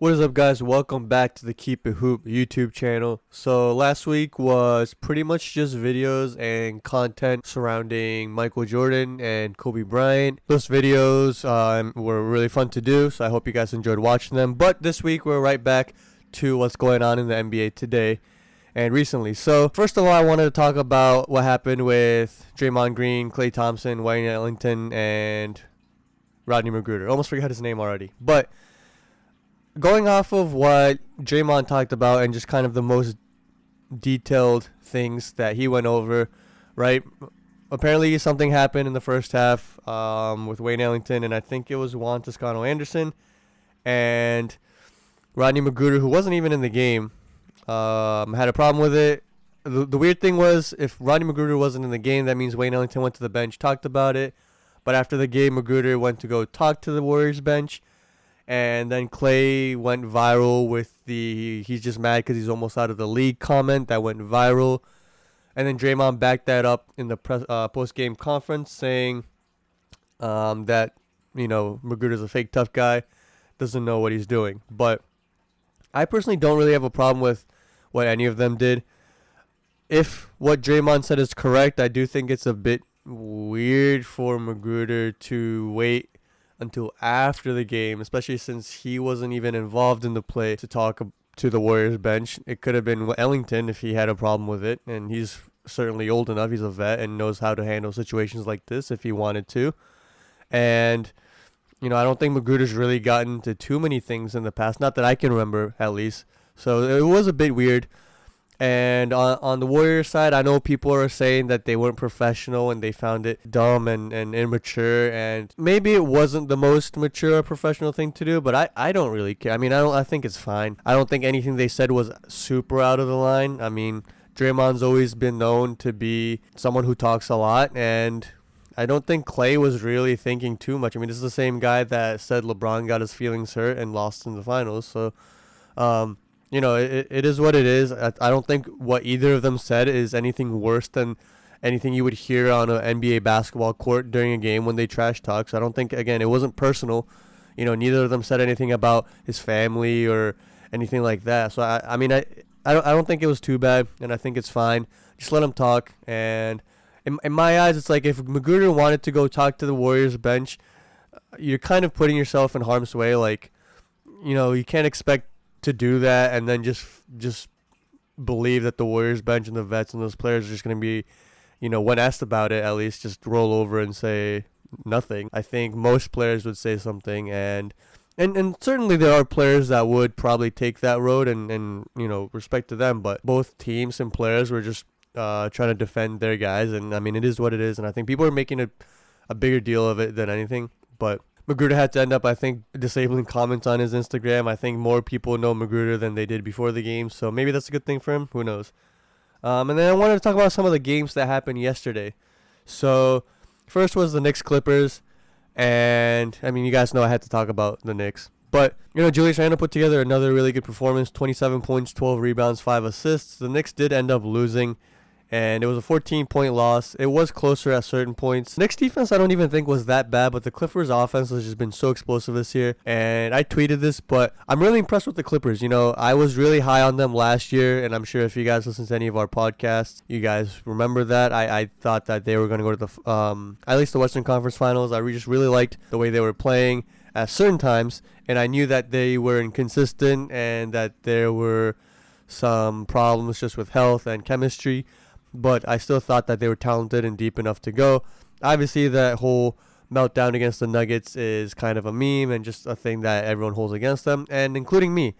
What is up, guys? Welcome back to the Keep It Hoop YouTube channel. So last week was pretty much just videos and content surrounding Michael Jordan and Kobe Bryant. Those videos were really fun to do, so I hope you guys enjoyed watching them. But this week we're right back to what's going on in the NBA today and recently. So first of all, I wanted to talk about what happened with Draymond Green, Klay Thompson, Wayne Ellington, and Rodney McGruder. Almost forgot his name already. But going off of what Draymond talked about and just kind of the most detailed things that he went over, right? Apparently something happened in the first half with Wayne Ellington, and I think it was Juan Toscano-Anderson, and Rodney McGruder, who wasn't even in the game, had a problem with it. The weird thing was, if Rodney McGruder wasn't in the game, that means Wayne Ellington went to the bench, talked about it, but after the game, McGruder went to go talk to the Warriors bench. And then Klay went viral with the he's just mad because he's almost out of the league comment that went viral. And then Draymond backed that up in the post-game conference saying that, McGruder's a fake tough guy, doesn't know what he's doing. But I personally don't really have a problem with what any of them did. If what Draymond said is correct, I do think it's a bit weird for McGruder to wait until after the game, especially since he wasn't even involved in the play to talk to the Warriors bench. It could have been Ellington if he had a problem with it, and he's certainly old enough. He's a vet and knows how to handle situations like this if he wanted to. And, I don't think McGruder's really gotten into too many things in the past, not that I can remember at least. So it was a bit weird. And on the Warriors side, I know people are saying that they weren't professional and they found it dumb and immature. And maybe it wasn't the most mature or professional thing to do, but I don't really care. I think it's fine. I don't think anything they said was super out of the line. Draymond's always been known to be someone who talks a lot, and I don't think Klay was really thinking too much. This is the same guy that said LeBron got his feelings hurt and lost in the finals. So, it is what it is. I don't think what either of them said is anything worse than anything you would hear on an NBA basketball court during a game when they trash talk. So I don't think, again, it wasn't personal. Neither of them said anything about his family or anything like that. So, I don't think it was too bad, and I think it's fine. Just let him talk. And in my eyes, it's like if McGruder wanted to go talk to the Warriors bench, you're kind of putting yourself in harm's way. Like, you can't expect to do that and then just believe that the Warriors bench and the vets and those players are just going to be, when asked about it, at least just roll over and say nothing. I think most players would say something, and certainly there are players that would probably take that road, and respect to them, but both teams and players were just trying to defend their guys, and it is what it is, and I think people are making a bigger deal of it than anything. But McGruder had to end up, I think, disabling comments on his Instagram. I think more people know McGruder than they did before the game, so maybe that's a good thing for him. Who knows? And then I wanted to talk about some of the games that happened yesterday. So first was the Knicks-Clippers, and, you guys know I had to talk about the Knicks. But, Julius Randle put together another really good performance, 27 points, 12 rebounds, 5 assists. The Knicks did end up losing, and it was a 14-point loss. It was closer at certain points. Knicks defense I don't even think was that bad, but the Clippers offense has just been so explosive this year. And I tweeted this, but I'm really impressed with the Clippers. I was really high on them last year, and I'm sure if you guys listen to any of our podcasts, you guys remember that. I thought that they were going to go to the at least the Western Conference Finals. I just really liked the way they were playing at certain times, and I knew that they were inconsistent and that there were some problems just with health and chemistry. But I still thought that they were talented and deep enough to go. Obviously, that whole meltdown against the Nuggets is kind of a meme and just a thing that everyone holds against them, and including me.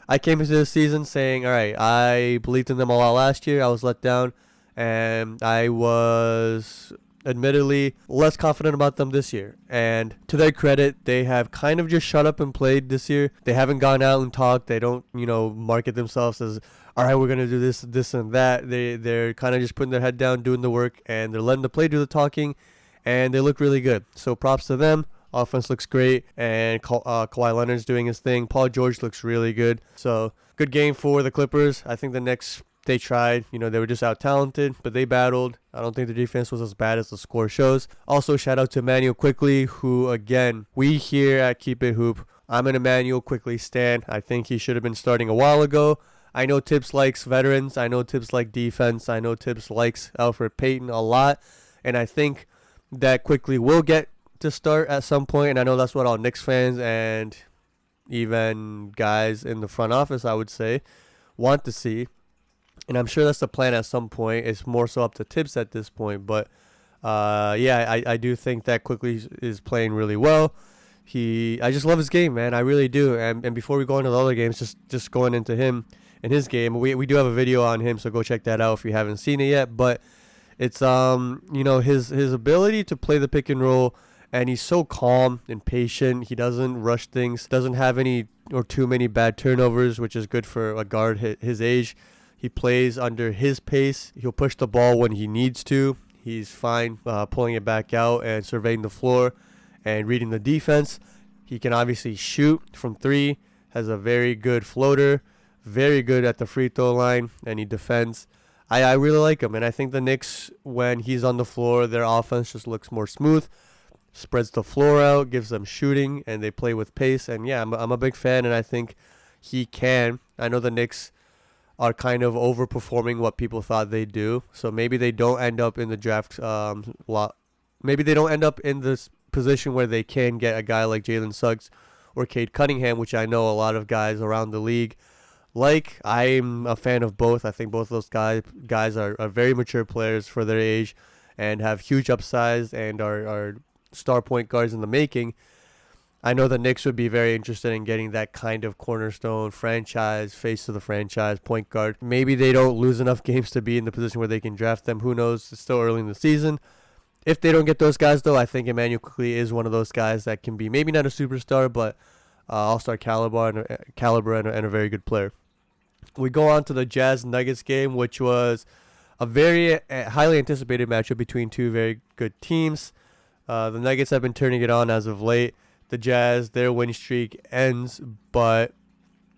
I came into this season saying, all right, I believed in them a lot last year. I was let down, and I was admittedly less confident about them this year. And to their credit, they have kind of just shut up and played this year. They haven't gone out and talked. They don't, market themselves as, all right, we're going to do this and that. They're kind of just putting their head down, doing the work, and they're letting the play do the talking, and they look really good. So props to them. Offense looks great, and Kawhi Leonard's doing his thing. Paul George looks really good. So good game for the Clippers. I think the Knicks, they tried. They were just out-talented, but they battled. I don't think the defense was as bad as the score shows. Also, shout out to Immanuel Quickley, who, again, we here at Keep It Hoop I'm an Immanuel Quickley stan. I think he should have been starting a while ago. I know Tibbs likes veterans. I know Tibbs likes defense. I know Tibbs likes Alfred Payton a lot. And I think that Quickley will get to start at some point. And I know that's what all Knicks fans and even guys in the front office, I would say, want to see. And I'm sure that's the plan at some point. It's more so up to Tibbs at this point. But, I do think that Quickley is playing really well. I just love his game, man. I really do. And before we go into the other games, just going into him and his game, we do have a video on him, so go check that out if you haven't seen it yet. But it's his ability to play the pick and roll, and he's so calm and patient. He doesn't rush things, doesn't have any or too many bad turnovers, which is good for a guard his age. He plays under his pace. He'll push the ball when he needs to. He's fine pulling it back out and surveying the floor and reading the defense. He can obviously shoot from three, has a very good floater, very good at the free throw line, and he defends. I really like him, and I think the Knicks, when he's on the floor, their offense just looks more smooth, spreads the floor out, gives them shooting, and they play with pace. And yeah, I'm a big fan, and I think he can. I know the Knicks are kind of overperforming what people thought they'd do, so maybe they don't end up in the draft maybe they don't end up in this position where they can get a guy like Jalen Suggs or Cade Cunningham, which I know a lot of guys around the league like. I'm a fan of both. I think both of those guys are very mature players for their age and have huge upsides and are star point guards in the making. I know the Knicks would be very interested in getting that kind of cornerstone franchise, face of the franchise point guard. Maybe they don't lose enough games to be in the position where they can draft them. Who knows? It's still early in the season. If they don't get those guys, though, I think Immanuel Quickley is one of those guys that can be maybe not a superstar, but all-star caliber and a very good player. We go on to the Jazz-Nuggets game, which was a very highly anticipated matchup between two very good teams. The Nuggets have been turning it on as of late. The Jazz, their win streak ends, but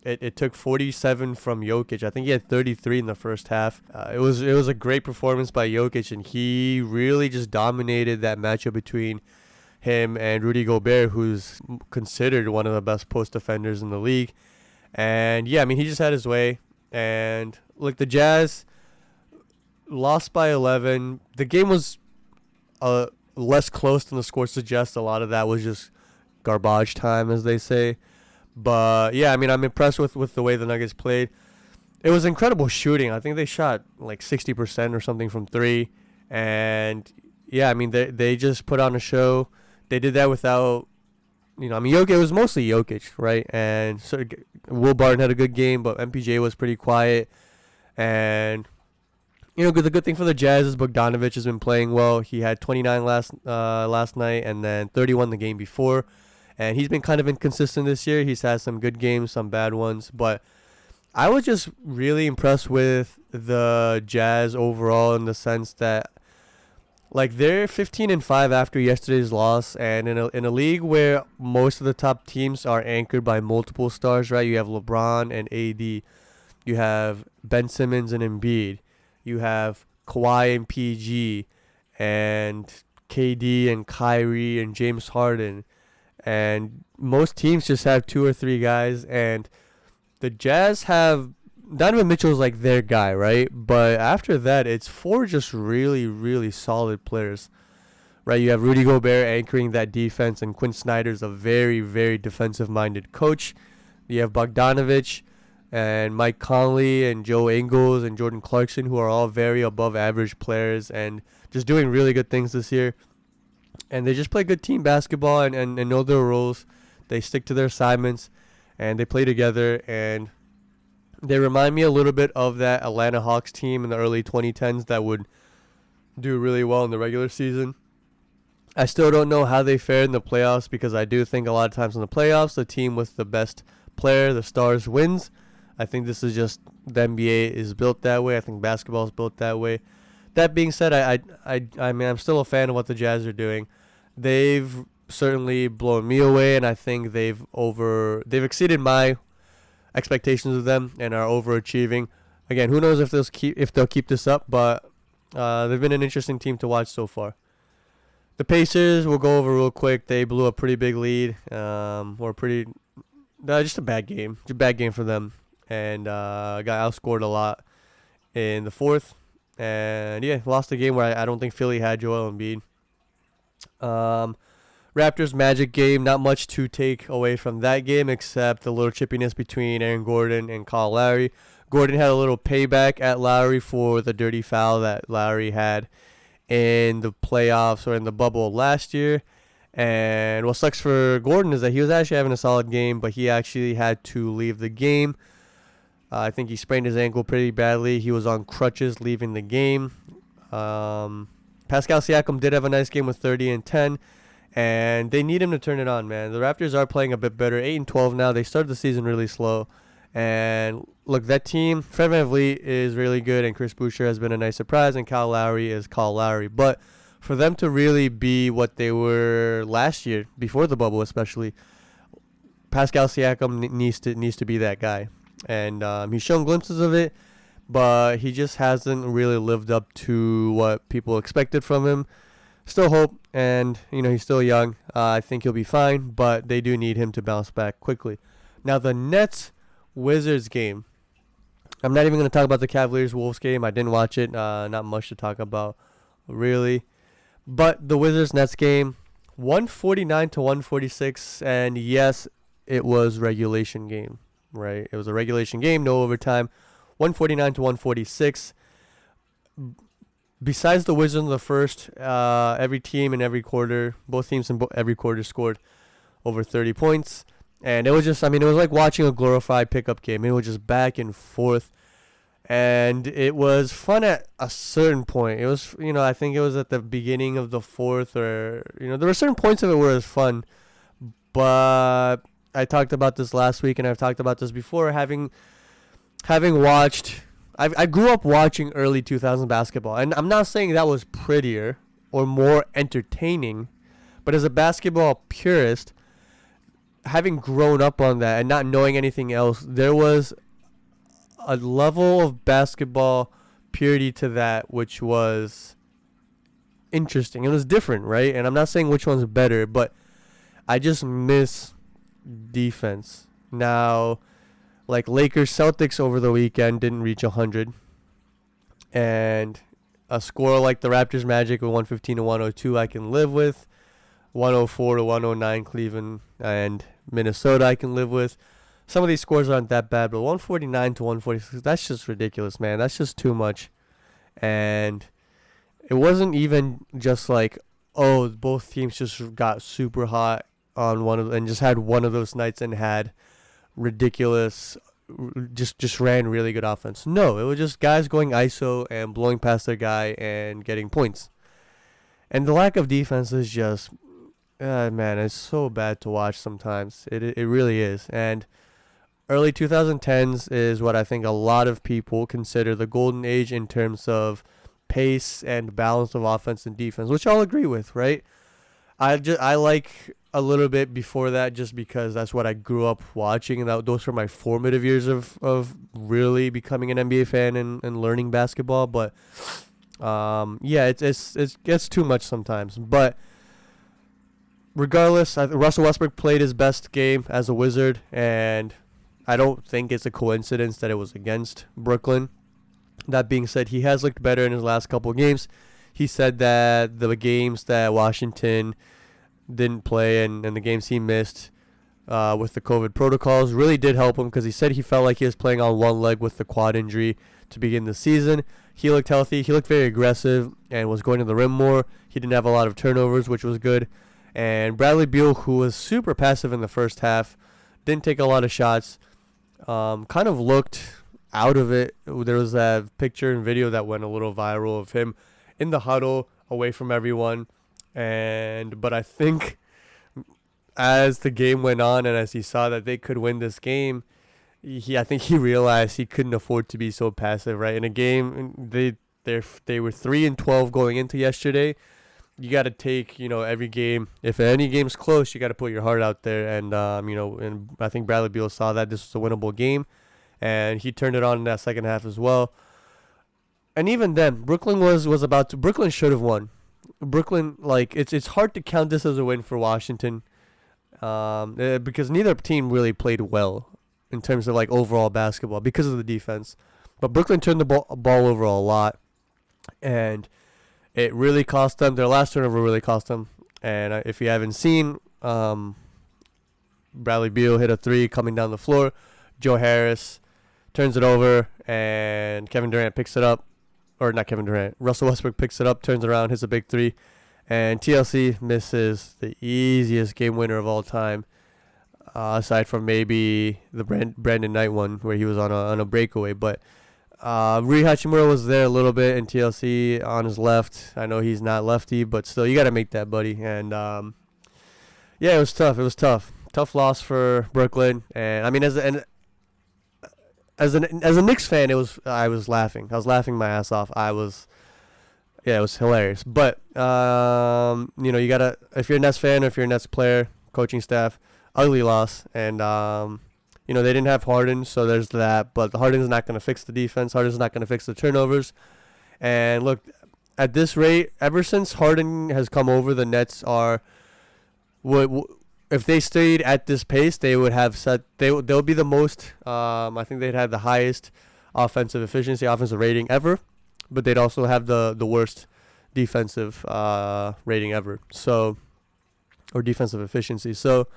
it took 47 from Jokic. I think he had 33 in the first half. It was a great performance by Jokic, and he really just dominated that matchup between him and Rudy Gobert, who's considered one of the best post defenders in the league. And yeah, I mean, he just had his way. And look, the Jazz lost by 11. The game was less close than the score suggests. A lot of that was just garbage time, as they say. But yeah, I mean, I'm impressed with the way the Nuggets played. It was incredible shooting. I think they shot like 60% or something from three. And yeah, I mean, they just put on a show. They did that without, Jokic, it was mostly Jokic, right? And so Will Barton had a good game, but MPJ was pretty quiet. And the good thing for the Jazz is Bogdanovic has been playing well. He had 29 last night and then 31 the game before. And he's been kind of inconsistent this year. He's had some good games, some bad ones. But I was just really impressed with the Jazz overall in the sense that, like, they're 15-5 after yesterday's loss. And in a league where most of the top teams are anchored by multiple stars, right? You have LeBron and AD. You have Ben Simmons and Embiid. You have Kawhi and PG. And KD and Kyrie and James Harden. And most teams just have two or three guys, and the Jazz have Donovan Mitchell's like their guy, right? But after that, it's four just really, really solid players, right? You have Rudy Gobert anchoring that defense, and Quinn Snyder's a very, very defensive-minded coach. You have Bogdanovic and Mike Conley and Joe Ingles and Jordan Clarkson, who are all very above-average players and just doing really good things this year. And they just play good team basketball and know their roles. They stick to their assignments, and they play together. And they remind me a little bit of that Atlanta Hawks team in the early 2010s that would do really well in the regular season. I still don't know how they fared in the playoffs, because I do think a lot of times in the playoffs, the team with the best player, the stars, wins. I think this is just the NBA is built that way. I think basketball is built that way. That being said, I mean, I'm still a fan of what the Jazz are doing. They've certainly blown me away, and I think they've exceeded my expectations of them and are overachieving. Again, who knows if they'll keep this up, but they've been an interesting team to watch so far. The Pacers, we'll go over real quick. They blew a pretty big lead. Just a bad game. Just a bad game for them. And got outscored a lot in the fourth. And yeah, lost a game where I don't think Philly had Joel Embiid. Raptors Magic game, not much to take away from that game except the little chippiness between Aaron Gordon and Kyle Lowry. Gordon had a little payback at Lowry for the dirty foul that Lowry had in the playoffs or in the bubble last year. And what sucks for Gordon is that he was actually having a solid game, but he actually had to leave the game. I think he sprained his ankle pretty badly. He was on crutches leaving the game. Pascal Siakam did have a nice game with 30 and 10, and they need him to turn it on, man. The Raptors are playing a bit better, 8 and 12 now. They started the season really slow. And look, that team, Fred VanVleet is really good, and Chris Boucher has been a nice surprise, and Kyle Lowry is Kyle Lowry. But for them to really be what they were last year, before the bubble especially, Pascal Siakam needs to be that guy. And he's shown glimpses of it, but he just hasn't really lived up to what people expected from him. Still hope, and he's still young. I think he'll be fine, but they do need him to bounce back quickly. Now the Nets-Wizards game. I'm not even going to talk about the Cavaliers-Wolves game. I didn't watch it. Not much to talk about, really. But the Wizards-Nets game, 149-146, and yes, it was regulation game. Right, it was a regulation game, no overtime, 149-146. Besides the Wizards in the first, every team in every quarter, both teams in every quarter scored over 30 points, and it was just, it was like watching a glorified pickup game. It was just back and forth, and it was fun at a certain point. It was, I think it was at the beginning of the fourth, or there were certain points of it where it was fun, but I talked about this last week, and I've talked about this before. Having watched, I grew up watching early 2000 basketball, and I'm not saying that was prettier or more entertaining, but as a basketball purist, having grown up on that and not knowing anything else, there was a level of basketball purity to that which was interesting. It was different, right? And I'm not saying which one's better, but I just miss defense. Now, like Lakers Celtics over the weekend didn't reach 100, and a score like the Raptors Magic with 115-102 I can live with. 104-109 Cleveland and Minnesota I can live with. Some of these scores aren't that bad, but 149-146, that's just ridiculous, man. That's just too much. And it wasn't even just like, oh, both teams just got super hot on and just had one of those nights and had ridiculous, just ran really good offense. No, it was just guys going ISO and blowing past their guy and getting points. And the lack of defense is just, man, it's so bad to watch sometimes. It really is. And early 2010s is what I think a lot of people consider the golden age in terms of pace and balance of offense and defense, which I'll agree with, right? I like a little bit before that just because that's what I grew up watching, and those were my formative years of really becoming an NBA fan and learning basketball. But yeah, it gets too much sometimes. But regardless, Russell Westbrook played his best game as a Wizard, and I don't think it's a coincidence that it was against Brooklyn. That being said, he has looked better in his last couple of games. He said that the games that Washington didn't play and the games he missed with the COVID protocols really did help him, because he said he felt like he was playing on one leg with the quad injury to begin the season. He looked healthy. He looked very aggressive and was going to the rim more. He didn't have a lot of turnovers, which was good. And Bradley Beal, who was super passive in the first half, didn't take a lot of shots, kind of looked out of it. There was a picture and video that went a little viral of him in the huddle away from everyone. But I think as the game went on and as he saw that they could win this game, I think he realized he couldn't afford to be so passive, right? In a game, they were 3-12 going into yesterday. You got to take, every game. If any game's close, you got to put your heart out there. And, and I think Bradley Beal saw that this was a winnable game, and he turned it on in that second half as well. And even then, Brooklyn should have won. Brooklyn, like it's hard to count this as a win for Washington, because neither team really played well in terms of like overall basketball because of the defense. But Brooklyn turned the ball over a lot, and it really cost them. Their last turnover really cost them. And if you haven't seen, Bradley Beal hit a three coming down the floor. Joe Harris turns it over, and Kevin Durant picks it up. Or not Kevin Durant. Russell Westbrook picks it up, turns around, hits a big three. And TLC misses the easiest game winner of all time, aside from maybe the Brandon Knight one where he was on a breakaway. But Rui Hachimura was there a little bit, and TLC on his left. I know he's not lefty, but still, you got to make that, buddy. And, yeah, it was tough. It was tough. Tough loss for Brooklyn. And, I mean, as a Knicks fan, I was laughing. I was laughing my ass off. It was hilarious. But you know, you gotta, if you're a Nets fan or if you're a Nets player, coaching staff, ugly loss. And you know, they didn't have Harden, so there's that. But Harden's not gonna fix the defense. Harden's not gonna fix the turnovers. And look, at this rate, ever since Harden has come over, the Nets are if they stayed at this pace, they would have set. They'll be the most. I think they'd have the highest offensive efficiency, offensive rating ever, but they'd also have the worst defensive rating ever. So, or defensive efficiency. So,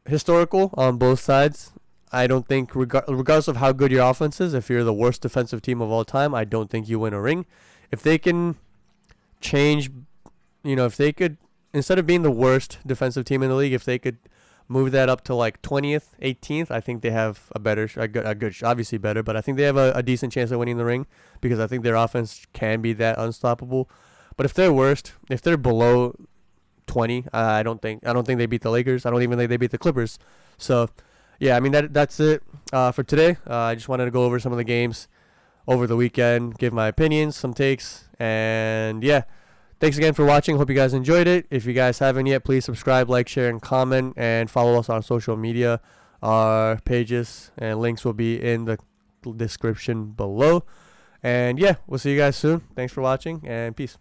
historical on both sides. I don't think, regardless of how good your offense is, if you're the worst defensive team of all time, I don't think you win a ring. If they can change, you know, if they could. Instead of being the worst defensive team in the league, if they could move that up to like 20th, 18th, I think they have a good, obviously better, but I think they have a decent chance of winning the ring because I think their offense can be that unstoppable. But if they're worst, if they're below 20, I don't think they beat the Lakers. I don't even think they beat the Clippers. So, yeah, I mean that's it for today. I just wanted to go over some of the games over the weekend, give my opinions, some takes, and yeah. Thanks again for watching. Hope you guys enjoyed it. If you guys haven't yet, please subscribe, like, share, and comment, and follow us on social media. Our pages and links will be in the description below. And yeah, we'll see you guys soon. Thanks for watching, and peace.